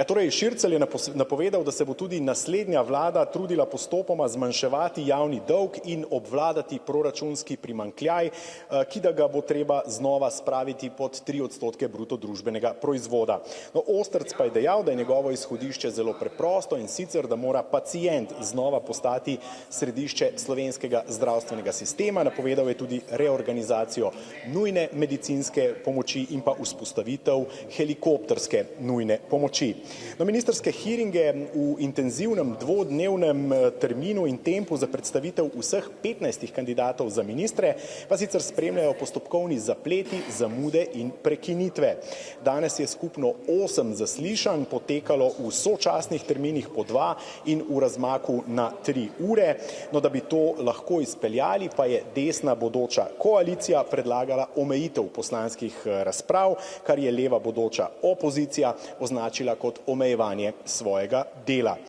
Ja, torej, Šircelj je napovedal, da se bo tudi naslednja vlada trudila postopoma zmanjševati javni dolg in obvladati proračunski primanjkljaj, ki da ga bo treba znova spraviti pod 3% bruto družbenega proizvoda. No, Ostrc pa je dejal, da je njegovo izhodišče zelo preprosto, in sicer, da mora pacient znova postati središče slovenskega zdravstvenega sistema. Napovedal je tudi reorganizacijo nujne medicinske pomoči in pa vzpostavitev helikopterske nujne pomoči. No, ministrske hearinge v intenzivnem dvodnevnem terminu in tempu za predstavitev vseh 15 kandidatov za ministre pa sicer spremljajo postopkovni zapleti, zamude in prekinitve. Danes je skupno 8 zaslišanj potekalo v sočasnih terminih po 2 in v razmaku na 3 ure. No, da bi to lahko izpeljali, pa je desna bodoča koalicija predlagala omejitev poslanskih razprav, kar je leva bodoča opozicija označila kot omejevanje svojega dela.